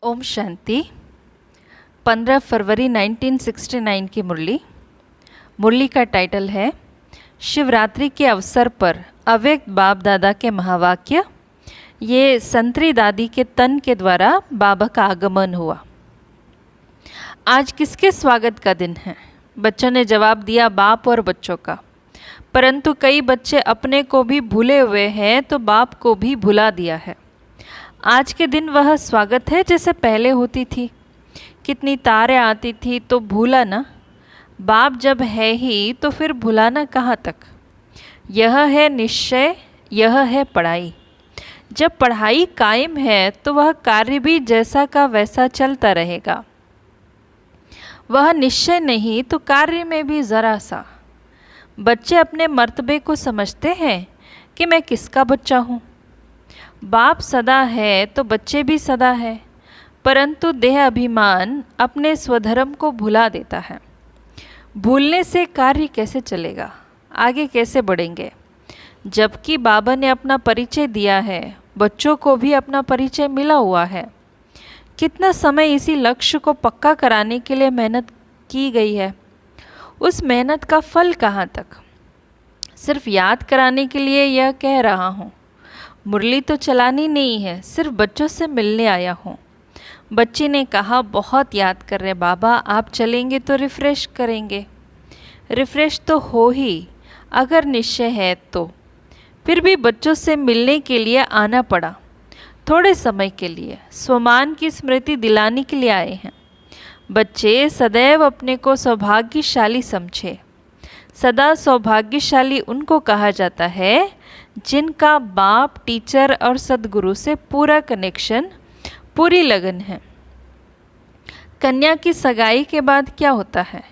ओम शांति। 15 फरवरी 1969 की मुरली का टाइटल है शिवरात्रि के अवसर पर अव्यक्त बाप दादा के महावाक्य। ये संतरी दादी के तन के द्वारा बाबा का आगमन हुआ। आज किसके स्वागत का दिन है? बच्चों ने जवाब दिया बाप और बच्चों का, परंतु कई बच्चे अपने को भी भूले हुए हैं तो बाप को भी भुला दिया है। आज के दिन वह स्वागत है जैसे पहले होती थी। कितनी तारें आती थी तो भूला ना। बाप जब है ही तो फिर भुलाना कहाँ तक। यह है निश्चय, यह है पढ़ाई। जब पढ़ाई कायम है तो वह कार्य भी जैसा का वैसा चलता रहेगा। वह निश्चय नहीं तो कार्य में भी ज़रा सा। बच्चे अपने मर्तबे को समझते हैं कि मैं किसका बच्चा हूँ। बाप सदा है तो बच्चे भी सदा है, परंतु देह अभिमान अपने स्वधर्म को भुला देता है। भूलने से कार्य कैसे चलेगा, आगे कैसे बढ़ेंगे? जबकि बाबा ने अपना परिचय दिया है, बच्चों को भी अपना परिचय मिला हुआ है। कितना समय इसी लक्ष्य को पक्का कराने के लिए मेहनत की गई है। उस मेहनत का फल कहाँ तक? सिर्फ याद कराने के लिए यह कह रहा हूँ। मुरली तो चलानी नहीं है, सिर्फ बच्चों से मिलने आया हूँ। बच्ची ने कहा बहुत याद कर रहे बाबा, आप चलेंगे तो रिफ़्रेश करेंगे। रिफ़्रेश तो हो ही अगर निश्चय है तो। फिर भी बच्चों से मिलने के लिए आना पड़ा। थोड़े समय के लिए स्वमान की स्मृति दिलाने के लिए आए हैं। बच्चे सदैव अपने को सौभाग्यशाली समझे। सदा सौभाग्यशाली उनको कहा जाता है जिनका बाप, टीचर और सद्गुरु से पूरा कनेक्शन, पूरी लगन है। कन्या की सगाई के बाद क्या होता है?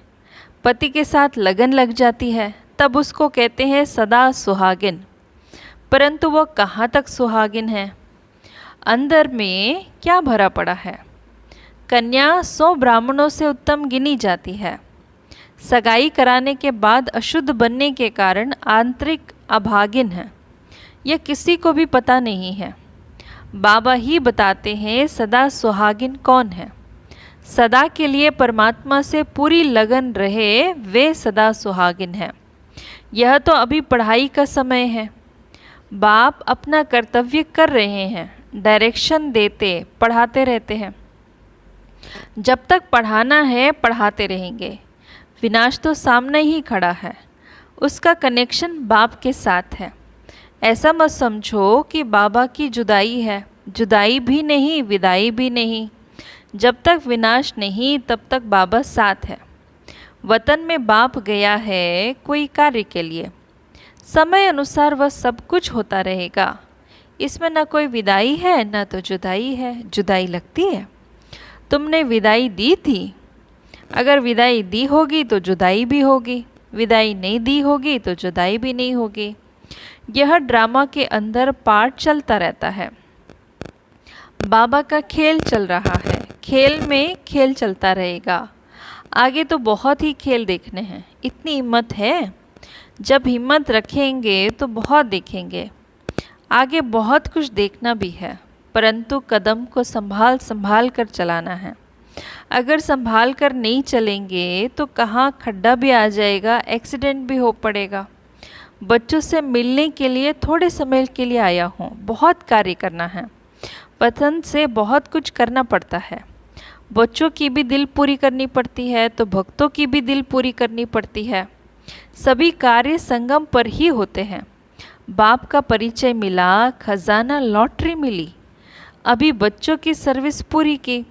पति के साथ लगन लग जाती है, तब उसको कहते हैं सदा सुहागिन। परंतु वो कहाँ तक सुहागिन है? अंदर में क्या भरा पड़ा है? कन्या 100 ब्राह्मणों से उत्तम गिनी जाती है। सगाई कराने के बाद अशुद्ध बनने के कारण आंतरिक अभागिन है। यह किसी को भी पता नहीं है। बाबा ही बताते हैं सदा सुहागिन कौन है। सदा के लिए परमात्मा से पूरी लगन रहे वे सदा सुहागिन है। यह तो अभी पढ़ाई का समय है। बाप अपना कर्तव्य कर रहे हैं, डायरेक्शन देते, पढ़ाते रहते हैं। जब तक पढ़ाना है पढ़ाते रहेंगे। विनाश तो सामने ही खड़ा है, उसका कनेक्शन बाप के साथ है। ऐसा मत समझो कि बाबा की जुदाई है। जुदाई भी नहीं, विदाई भी नहीं। जब तक विनाश नहीं तब तक बाबा साथ है। वतन में बाप गया है कोई कार्य के लिए। समय अनुसार वह सब कुछ होता रहेगा। इसमें ना कोई विदाई है ना तो जुदाई है। जुदाई लगती है? तुमने विदाई दी थी। अगर विदाई दी होगी तो जुदाई भी होगी, विदाई नहीं दी होगी तो जुदाई भी नहीं होगी। यह ड्रामा के अंदर पार्ट चलता रहता है। बाबा का खेल चल रहा है, खेल में खेल चलता रहेगा। आगे तो बहुत ही खेल देखने हैं। इतनी हिम्मत है? जब हिम्मत रखेंगे तो बहुत देखेंगे। आगे बहुत कुछ देखना भी है, परंतु कदम को संभाल संभाल कर चलाना है। अगर संभाल कर नहीं चलेंगे तो कहाँ खड्डा भी आ जाएगा, एक्सीडेंट भी हो पड़ेगा। बच्चों से मिलने के लिए थोड़े समय के लिए आया हूँ। बहुत कार्य करना है। वतन से बहुत कुछ करना पड़ता है। बच्चों की भी दिल पूरी करनी पड़ती है तो भक्तों की भी दिल पूरी करनी पड़ती है। सभी कार्य संगम पर ही होते हैं। बाप का परिचय मिला, खजाना लॉटरी मिली। अभी बच्चों की सर्विस पूरी की।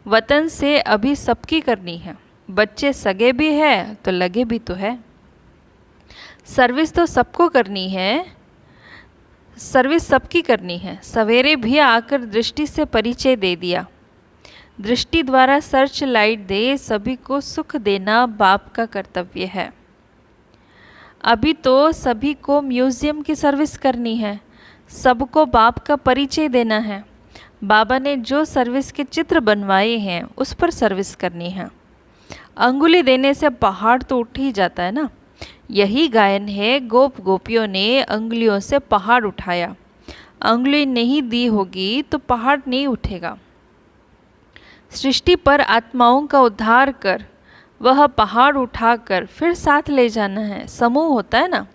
वतन से अभी सबकी करनी है। बच्चे सगे भी है तो लगे भी तो है। सर्विस तो सबको करनी है, सर्विस सबकी करनी है। सवेरे भी आकर दृष्टि से परिचय दे दिया। दृष्टि द्वारा सर्च लाइट दे सभी को सुख देना बाप का कर्तव्य है। अभी तो सभी को म्यूज़ियम की सर्विस करनी है, सबको बाप का परिचय देना है। बाबा ने जो सर्विस के चित्र बनवाए हैं उस पर सर्विस करनी है। अंगुली देने से पहाड़ तो उठ ही जाता है ना। यही गायन है, गोप गोपियों ने अंगुलियों से पहाड़ उठाया। अंगुली नहीं दी होगी तो पहाड़ नहीं उठेगा। सृष्टि पर आत्माओं का उद्धार कर, वह पहाड़ उठाकर फिर साथ ले जाना है। समूह होता है ना,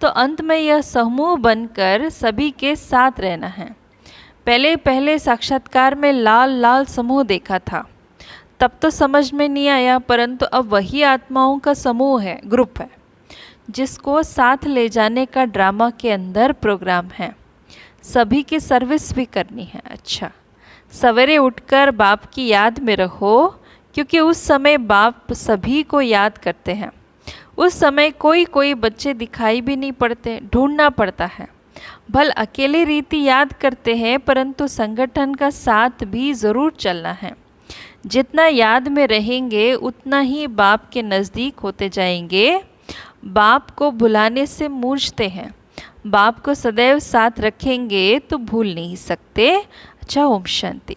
तो अंत में यह समूह बनकर सभी के साथ रहना है। पहले पहले साक्षात्कार में लाल लाल समूह देखा था, तब तो समझ में नहीं आया, परंतु अब वही आत्माओं का समूह है, ग्रुप है, जिसको साथ ले जाने का ड्रामा के अंदर प्रोग्राम है। सभी की सर्विस भी करनी है। अच्छा, सवेरे उठकर बाप की याद में रहो, क्योंकि उस समय बाप सभी को याद करते हैं। उस समय कोई कोई बच्चे दिखाई भी नहीं पड़ते, ढूंढना पड़ता है। भल अकेले रीति याद करते हैं, परंतु संगठन का साथ भी ज़रूर चलना है। जितना याद में रहेंगे उतना ही बाप के नज़दीक होते जाएंगे। बाप को भुलाने से मूझते हैं, बाप को सदैव साथ रखेंगे तो भूल नहीं सकते। अच्छा, ओम शांति।